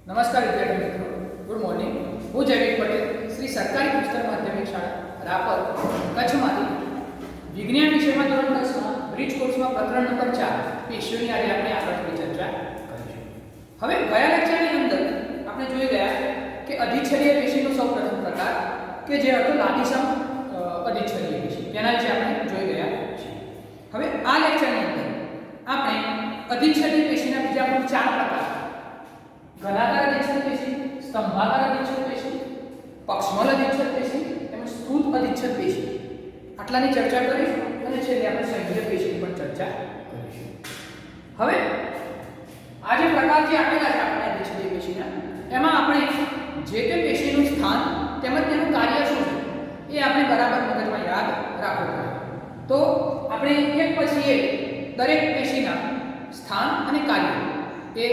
નમસ્કાર વિદ્યાર્થી મિત્રો, ગુડ મોર્નિંગ. હું જયવીર પટેલ, શ્રી સરકારી ઉચ્ચતર માધ્યમિક શાળા રાપર કચ્છમાંથી વિજ્ઞાન વિષયમાં ધોરણ 10માં બ્રિજ કોર્સમાં પ્રકરણ નંબર 4 પેશીઓની આજે આપણે આગળ થોડી ચર્ચા કરીશું. હવે ગયા લેક્ચરની અંદર આપણે જોઈ ગયા કે અધિચ્છદીય પેશીનો સૌપ્રથમ પ્રકાર કે જે હતો લાદીસમ અધિચ્છદીય પેશી, તેના વિશે આપણે જોઈ ગયા છીએ. હવે આ લેક્ચરની અંદર આપણે અધિચ્છદીય પેશીના બીજા કુલ 4 પ્રકાર ઘનાકાર અધિચ્છદ પેશી, સ્તંભાકાર અધિચ્છદ પેશી, પક્ષમલ અધિચ્છદ પેશી તેમજ સ્તુત અધિચ્છદ પેશી આટલાની ચર્ચા કરીશું અને છેલ્લે આપણે સંઘીય પેશીની પણ ચર્ચા કરીશું. હવે આ જે પ્રકાર જે આપેલા છે આપણે અધિચ્છદીય પેશીના, એમાં આપણે જે તે પેશીનું સ્થાન તેમજ તેનું કાર્ય શું છે એ આપણે બરાબર મગજમાં યાદ રાખવું પડે. તો આપણે એક પછી એક દરેક પેશીના સ્થાન અને કાર્ય એ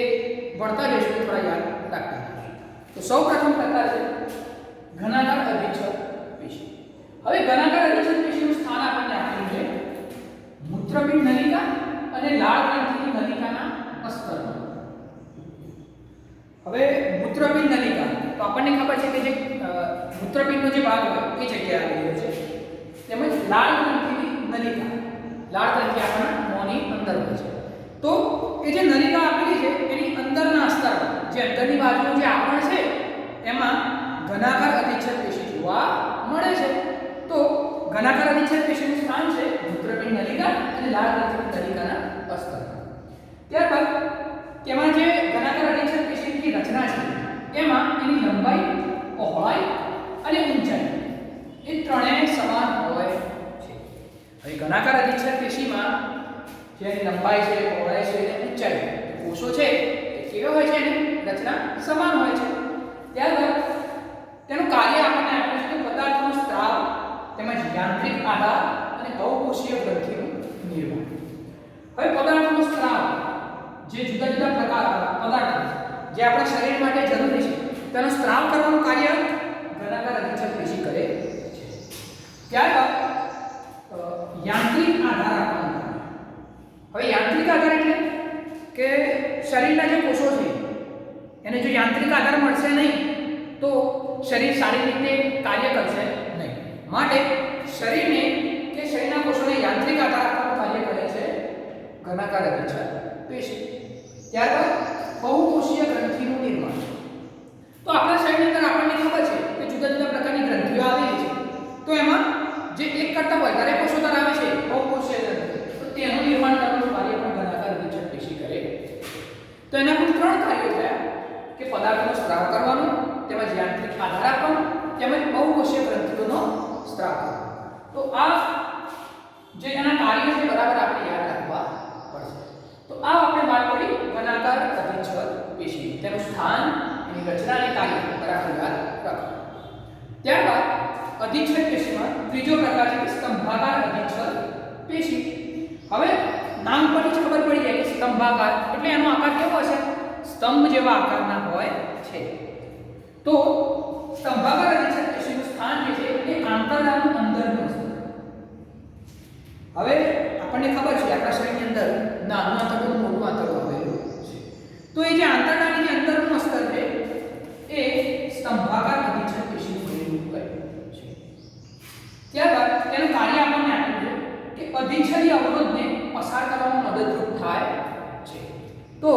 ભણતા જઈશું, થોડા યાદ રાખતા. તો સૌપ્રથમ પ્રકાર છે ઘનાકાર અધિચ્છદ પેશી. હવે ઘનાકાર અધિચ્છદ પેશીનું સ્થાન આપણને આપેલું છે મૂત્રપિંડ નલિકા અને લાળ ગ્રંથિની નલિકાના અસ્તરમાં. હવે મૂત્રપિંડ નલિકા તો આપણને ખબર છે કે જે મૂત્રપિંડનો જે ભાગ હોય એ જગ્યાએ આવેલો છે, તેમજ લાળ ગ્રંથિની નલિકા, લાળ ગ્રંથિ આપણા મોંની અંદર હોય છે. તો એ જે નલિકા આપેલી છે એની અંદરના સ્તરમાં જે અંદરની બાજુનું જે આવરણ છે એમાં ઘનાકાર અધિચ્છદ પેશી જોવા મળે છે. તો ઘનાકાર અધિચ્છદ પેશીનું સ્થાન છે મૂત્રપિંડ નલિકા અને લાળ ગ્રંથિની નલિકાના અસ્તરમાં. ત્યારબાદ તેમાં જે ઘનાકાર અધિચ્છદ પેશીની રચના છે એમાં એની લંબાઈ, પહોળાઈ અને ઊંચાઈ એ ત્રણેય સમાન હોય છે. હવે ઘનાકાર અધિચ્છદ પેશીમાં જેની લંબાઈ છે, પહોળાઈ છે અને ઊંચાઈ, કોષો છે એ કેવા હોય છે, એની રચના સમાન હોય છે. ત્યારબાદ તેનું કાર્ય આપણને આપેલું છે કે પદાર્થનો સ્ત્રાવ તેમજ યાંત્રિક આધાર અને બહુકોષીય ગ્રંથિનું નિર્માણ. હવે પદાર્થનો સ્ત્રાવ જે જુદા જુદા પ્રકારના પદાર્થો જે આપણા શરીર માટે જરૂરી છે તેનો સ્ત્રાવ કરવાનું કાર્ય ઘનાકાર અધિચ્છદ પેશી કરે છે. ત્યારબાદ યાંત્રિક આધાર આપવાનું. હવે યાંત્રિક આધાર એટલે કે શરીરના જે કોષો છે એને જો યાંત્રિક આધાર મળશે નહીં તો શરીર સારી રીતે કાર્ય કરશે નહીં. માટે શરીરને કે શરીરના કોષોને યાંત્રિક આધાર આપવાનું કાર્ય કરે છે ઘનાકાર અધિચ્છદ પેશી. ત્યારબાદ બહુકોષીય ગ્રંથિનું નિર્માણ. તો આપણા શરીરની અંદર આપણને ખબર છે કે જુદા જુદા પ્રકારની ગ્રંથિઓ આવેલી છે. તો એમાં જે એક કરતા વધારે કોષો ધરાવે છે બહુકોષીય ગ્રંથિ, તો તેનું નિર્માણ કરવાનું કાર્ય પણ ઘનાકાર અધિચ્છદ પેશી કરે. તો એના કુલ 3 કાર્યો થયા કે પદાર્થનો સ્ત્રાવ કરવાનો, તેમજ યાંત્રિક આધાર આપવાનો, તેમજ બહુકોષીય ગ્રંથિઓનો સ્ત્રાવ કરવાનો. તો આ જે એના કાર્યો છે બરાબર આપણે યાદ રાખવા પડશે. તો આ આપણે વાત કરી ઘનાકાર અધિચ્છદ પેશી, તેનું સ્થાન, એની રચના અને કાર્ય બરાબર યાદ રાખો. ત્યારબાદ અધિચ્છદ પેશીમાં ત્રીજો પ્રકાર છે સ્તંભાકાર અધિચ્છદ પેશી. હવે નામ પરથી જ ખબર પડી જાય કે સ્તંભાકાર એટલે એનો આકાર કેવો હશે, સ્તંભ જેવા આકારના હોય છે. તો સ્તંભાકાર અધિચ્છદ પેશીનું સ્થાન જે છે એ આંતરડાનું અંદરનું છે. હવે આપણને ખબર છે આપણા શરીરની અંદર નાનું આંતરડું, મોટું આંતરડું આવેલું છે. તો એ જે આંતરડાની જે અંદરનું સ્તર છે એ સ્તંભાકાર અધિચ્છદ પેશીનું બનેલું હોય છે. ત્યારબાદ તેનું કાર્ય આપણને આપેલું છે કે અધિચ્છદીય અવરોધને પસાર કરવામાં મદદરૂપ થાય છે. તો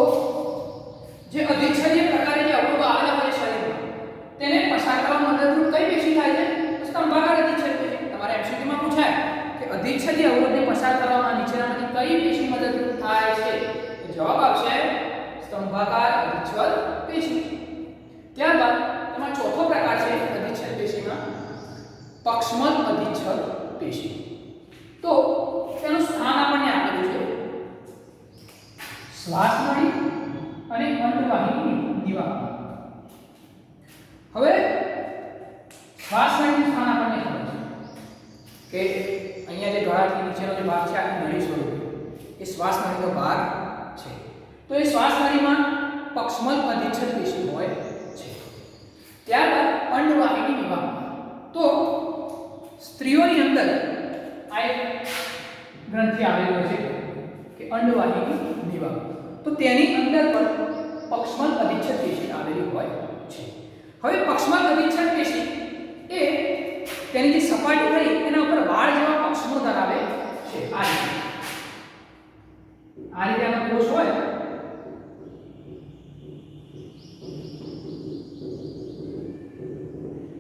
જે અધિચ્છદીય પ્રકારે જે અવરોધો આવેલા હોય શરીરમાં તેને પસાર કરવામાં મદદરૂપ કઈ પેશી થાય છે? સ્તંભાકાર અધિચ્છદ પેશી. તમારે એમસીક્યુમાં પૂછાય કે અધિચ્છદીય અવરોધને પસાર કરવામાં નીચેનામાંથી કઈ પેશી મદદરૂપ થાય છે? તો જવાબ આવશે સ્તંભાકાર અધિચ્છદ પેશી. ત્યારબાદ તેમાં ચોથો પ્રકાર છે અધિચ્છદ પેશીમાં પક્ષમલ અધિચ્છદ પેશી. તો તેનું સ્થાન આપણને આપેલું છે શ્વાસનળી અને અંડવાહિની દિવાલ. હવે શ્વાસનળીનું સ્થાન આપણને ખબર છે કે અહીંયા જે ગળાથી નીચેનો જે ભાગ છે આની નળી સ્વરૂપે એ શ્વાસનળીનો ભાગ છે. તો એ શ્વાસનળીમાં પક્ષમલ અધિચ્છદ પેશી હોય છે. ત્યારબાદ અંડવાહિની વિભાગ. તો સ્ત્રીઓની અંદર આ એક ગ્રંથિ આવેલી હોય છે કે અંડવાહિની વિભાગ. તો તેની અંદર પણ પક્ષમલ અધિચ્છદ પેશી આવેલી હવે પક્ષમાં અધિચ્છદ પેશી એ તેની જે સપાટી ખરી એના ઉપર વાળ જેવા પક્ષમો ધરાવે છે. આ રીતે આનો કોષ હોય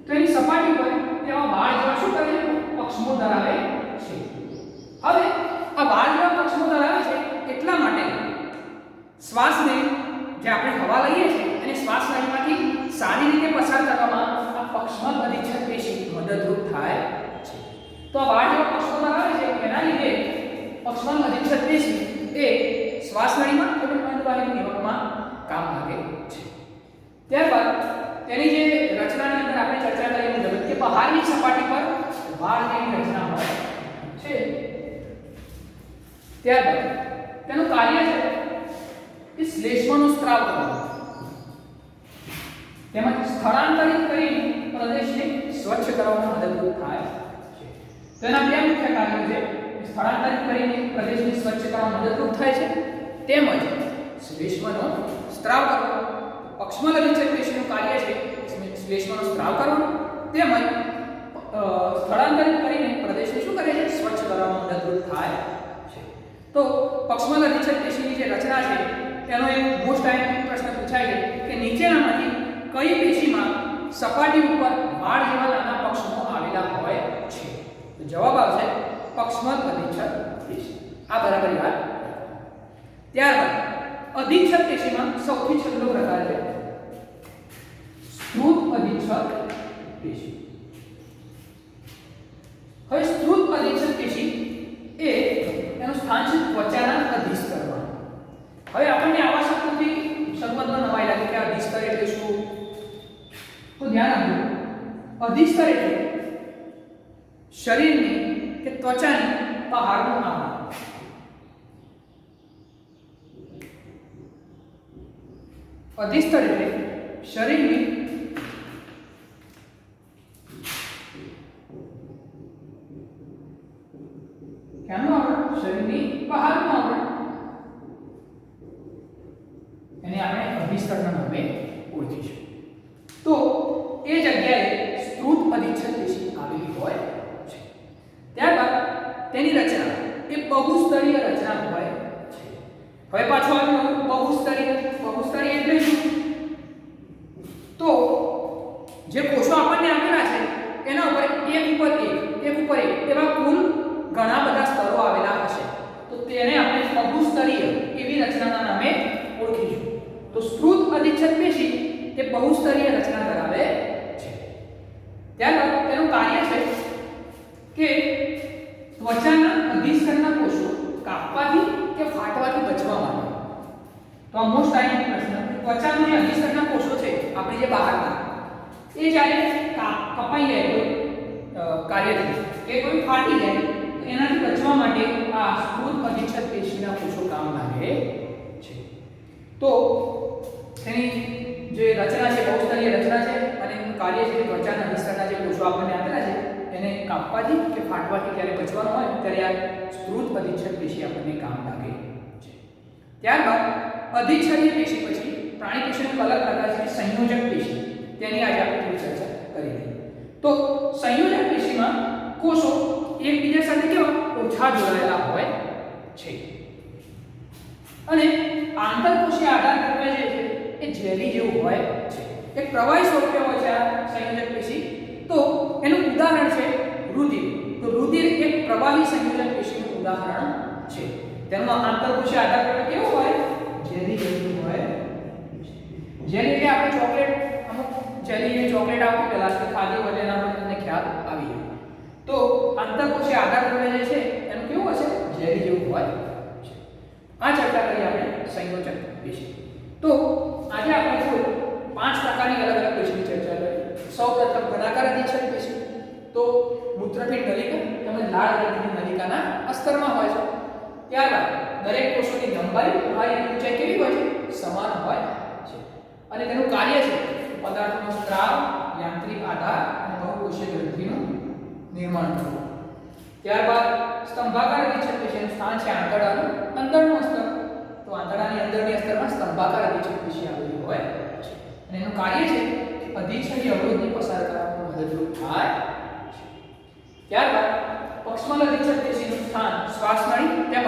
તો એની સપાટી પર તેવા વાળ જેવા શું કરે છે? પક્ષમો ધરાવે છે. હવે આ વાળ જેવા પક્ષમો ધરાવે છે એટલા માટે શ્વાસને જે આપણે હવા લઈએ છીએ અને શ્વાસ નળીમાંથી સારી રીતે પસાર કરવામાં આ પક્ષમલ અધિચ્છદ પેશી મદદરૂપ થાય છે. તો આ વાળ જેવા પક્ષમો ધરાવે છે એના લીધે પક્ષમલ અધિચ્છદ પેશી એ શ્વાસ નળીમાં અને અંતવાહિની નિયમનમાં કામ લાગે છે. ત્યારબાદ તેની જે રચનાની અંદર આપણે ચર્ચા કરી મુજબ કે બહારની સપાટી પર વાળ જેવી રચના હોય છે. ત્યારબાદ તેનું કાર્ય છે કે શ્લેષ્મનો સ્ત્રાવ કરવો તેમજ સ્થળાંતરિત કરીને પ્રદેશને સ્વચ્છ કરવામાં મદદરૂપ થાય છે. તેના બે મુખ્ય કાર્યો છે. સ્થળાંતરિત કરીને પ્રદેશને સ્વચ્છ કરવામાં મદદરૂપ થાય છે તેમજ શ્લેષ્મનો સ્ત્રાવ કરવો. પક્ષમલ અધિચ્છદ પેશીનું કાર્ય છે શ્લેષ્મનો સ્ત્રાવ કરવો તેમજ સ્થળાંતરિત કરીને પ્રદેશને શું કરે છે? સ્વચ્છ કરવામાં મદદરૂપ થાય છે. તો પક્ષમલ અધિચ્છદ પેશીની જે રચના છે તેનો એક મોસ્ટ આઈએમપી પ્રશ્ન પૂછાય છે કે નીચેનામાંથી કઈ પેશીમાં સપાટી ઉપર વાળ જેવા નાના પક્ષમો આવેલા હોય છે? તો જવાબ આવશે પક્ષમલ અધિચ્છદ પેશી. આ બરાબર યાદ. ત્યારબાદ અધિચ્છદ પેશીમાં સૌથી છેલ્લો પ્રકાર છે સ્ત્રુત અધિચ્છદ પેશી. હવે સ્ત્રુત અધિચ્છદ પેશી એ એનું સ્થાન છે ત્વચાના અધિસ્તરમાં. હવે આપણને આવા શબ્દોથી શરૂઆતમાં નવાઈ લાગે કે અધિસ્તર એટલે શું? તો ધ્યાન આપજો. અધિસ્તર એટલે શરીરની કે ત્વચાની બહારનું આવરણ. અધિસ્તર એટલે શરીરની ક્યાંનું આવરણ? શરીરની બહારનું આવરણ. એને આપણે અધિસ્તરના નામે ઓળખીશું. તો એ જગ્યાએ સ્ત્રુત અધિચ્છદ પેશી આવેલી હોય છે. ત્યારબાદ તેની રચના એ બહુસ્તરીય રચના હોય છે. હવે પાછું આવ્યું બહુસ્તરીય. બહુસ્તરીય એટલે શું? તો જે કોષો આપણને આપેલા છે એના ઉપર એક ઉપર એક એવા કુલ ઘણા બધા સ્તરો આવેલા હશે. તો તેને આપણે બહુસ્તરીય એવી રચનાના નામે ઓળખીશું. તો સ્ત્રુત અધિચ્છદ પેશી એ બહુસ્તરીય રચના ધરાવે છે. ત્યારબાદ તેનું કાર્ય છે કે ત્વચાના અધિસ્તરના કોષો કાપવાથી કે ફાટવાથી બચવા માટે. તો આ મોસ્ટ આઈએમપી પ્રશ્ન. ત્વચાના જે અધિસ્તરના કોષો છે આપણી જે બહારના એ જ્યારે કપાઈ જાય કોઈ કાર્યથી કે કોઈ ફાટી જાય તો એનાથી બચવા માટે આ સ્ત્રુત અધિચ્છદ પેશીના કોષો કામ લાગે છે. તો તેની જે રચના છે બહુસ્તરીય રચના છે અને એનું કાર્ય છે ત્વચાના અધિસ્તરના જે કોષો આપણને આપેલા છે એને કાપવાથી કે ફાટવાથી જ્યારે બચવાનું હોય ત્યારે આ સ્ત્રુત અધિચ્છદ પેશી આપણને કામ લાગે છે. ત્યારબાદ અધિચ્છદીય પેશી પછી પ્રાણી પેશીનો અલગ પ્રકાર છે સંયોજક પેશી. તેની આજે આપણે થોડી ચર્ચા કરી લઈએ. તો સંયોજક પેશીમાં કોષો એકબીજા સાથે કેવા ઓછા જોડાયેલા હોય છે અને આંતરકોષીય આધાર દ્રવ્ય જે છે એ જેલી જેવું હોય છે. એક પ્રવાહી સ્વરૂપે હોય છે આ સંયોજક પેશી. તો એનું ઉદાહરણ છે રુધિર. તો રુધિર એક પ્રવાહી સંયોજક પેશીનું ઉદાહરણ છે. તેનો આંતરકોષીય આધાર દ્રવ્ય કેવો હોય? જેલી જેવું હોય. જેલી એટલે આપણે ચોકલેટ અમુક જેલી ચોકલેટ આવતી પ્લાસ્ટિક ખાધી હોય એના પર તમને ખ્યાલ આવી જાય. તો આંતરકોષીય આધાર દ્રવ્ય જે છે એનું કેવું હશે? જેલી જેવું હોય છે. આ ચર્ચા કરી આપણે સંયોજક પેશી. તો આજે આપણે જોયું 5 પ્રકારની અલગ અલગ પેશીની ચર્ચા કરી. સૌપ્રથમ ઘનાકાર અધિચ્છદ પેશી. તો મૂત્રપિંડ નલિકા તેમજ લાળ ગ્રંથિની નલિકાના અસ્તરમાં હોય છે. ત્યારબાદ દરેક કોષોની લંબાઈ અને ઊંચાઈ કેવી હોય છે? સમાન હોય છે. અને તેનું કાર્ય છે પદાર્થનો સ્ત્રાવ, યાંત્રિક આધાર અને બહુકોષીય ગ્રંથિનું નિર્માણ કરવું. ત્યારબાદ સ્તંભાકાર અધિચ્છદ પેશીનું સ્થાન છે આંતરડાનું અંદરનું સ્તર. તો આંતરડાની અંદરની સ્તરમાં સ્તંભાકાર અધિચ્છદ પેશી આવેલી હોય છે અને એનું કાર્ય છે કે અધિચ્છદી અવરોધને પસાર કરવામાં મદદરૂપ થાય છે. ત્યારબાદ પક્ષમલ અધિચ્છદ પેશીનું સ્થાન શ્વાસનળી તેમજ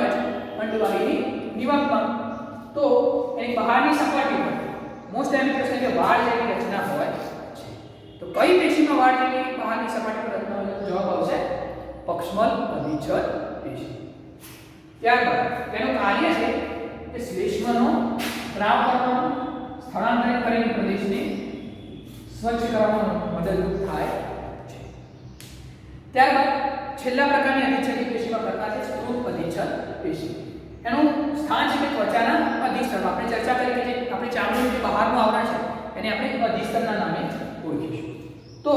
અંડવાહીની દિવાલમાં, તો એની બહારની સપાટી પર મોસ્ટ ટાઈમ પ્રશ્ન કે વાળ જેવી રચના હોય છે. તો કઈ પેશીમાં વાળ જેવી બહારની સપાટી પર રચના હોય? જવાબ આવશે પક્ષમલ અધિચ્છદ પેશી. ત્યારબાદ તેનું કાર્ય છે કે શ્લેષ્મનો સ્ત્રાવ કરવાનું, સ્થળાંતરિત કરીને પ્રદેશને સ્વચ્છ કરવામાં મદદરૂપ થાય છે. ત્યારબાદ છેલ્લા પ્રકારની અધિચ્છદી પેશીમાં કરતા છે સ્ત્રુત અધિચ્છદ પેશી. એનું સ્થાન છે કે ત્વચાના અધિસ્તરમાં. આપણે ચર્ચા કરી કે જે આપણી ચામડીનું જે બહારનું આવરણ છે એને આપણે અધિસ્તરના નામે ઓળખીશું. તો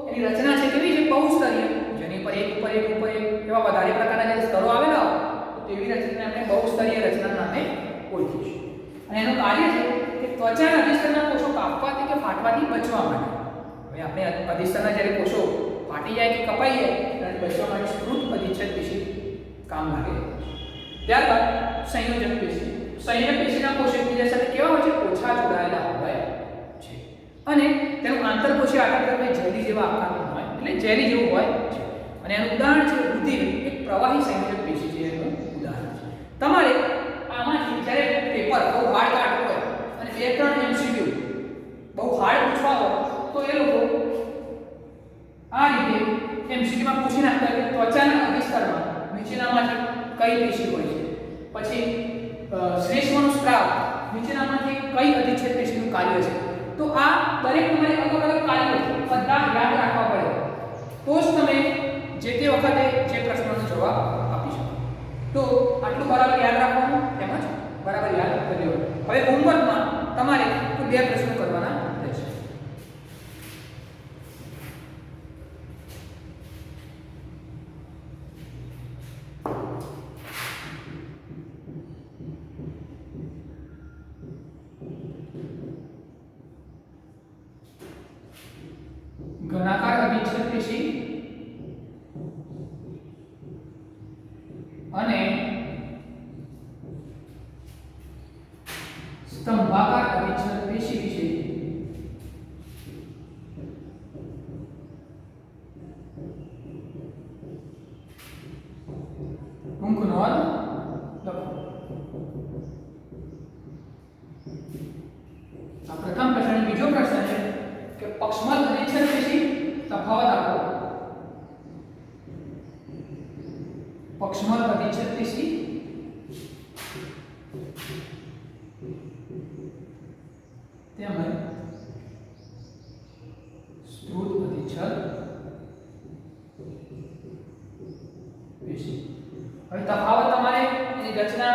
એની રચના છે કેવી છે? બહુસ્તરીય, જેની પર એક ઉપર એક ઉપર એક એવા વધારે પ્રકારના જે સ્તરો આવેલા હોય તો તેવી રચનાને આપણે બહુસ્તરીય રચના નામે ઓળખીશું. અને એનું કાર્ય છે કે ત્વચાના અધિસ્તરના કોષો કાપવાથી કે ફાટવાથી બચવા માટે. હવે આપણે અધિસ્તરના જ્યારે કોષો ફાટી જાય કે કપાઈ જાય ત્યારે બચવા માટે સ્ત્રુત અધિચ્છદ પેશી કામ લાગે. ત્યારબાદ સંયોજક પેશી. સંયોજક પેશીના કોષો એકબીજા સાથે કેવા હોય છે? ઓછા જોડાયેલા હોય છે અને તેનું આંતરકોષીય આકાર જેલી જેવા આકારનું હોય, એટલે જેલી જેવું હોય છે. અને એનું ઉદાહરણ છે રુધિર, એક પ્રવાહી સંયોજક પેશી છે એનું ઉદાહરણ છે. તમારે આમાંથી જ્યારે પેપર બહુ હાર્ડ કાઢવું હોય અને 2-3 એમસીક્યુ બહુ હાર્ડ પૂછવા હોય તો એ લોકો આ રીતે એમસીક્યુમાં પૂછી નાખતા કે ત્વચાના અધિસ્તરમાં નીચેનામાંથી કઈ પેશી હોય છે, પછી શ્લેષ્મનો સ્ત્રાવ નીચેનામાંથી કઈ અધિચ્છદ પેશીનું કાર્ય છે. તો આ દરેક તમારે અલગ અલગ કાર્યો બધા યાદ રાખવા પડે તો જ તમે જે તે વખતે જે પ્રશ્નનો જવાબ આપી શકો. તો આટલું બરાબર યાદ રાખવાનું તેમજ બરાબર યાદ કરી લેવાનું. હવે હોમવર્કમાં તમારે 2 પ્રશ્નો કરવાના રહેશે. ઘનાકાર અધિચ્છદ પેશી અને સ્તંભાકાર અધિચ્છદ પેશી વિશે ટૂંક નોંધ લખો. આ પ્રથમ પ્રશ્ન. બીજો પ્રશ્ન છે કે પક્ષમલ અધિચ્છદ પેશી તફાવત આપો. પક્ષમલ અધિચ્છદ પેશી તેમજ સ્ત્રુત અધિચ્છદ પેશી. હવે તફાવત તમારે એની રચના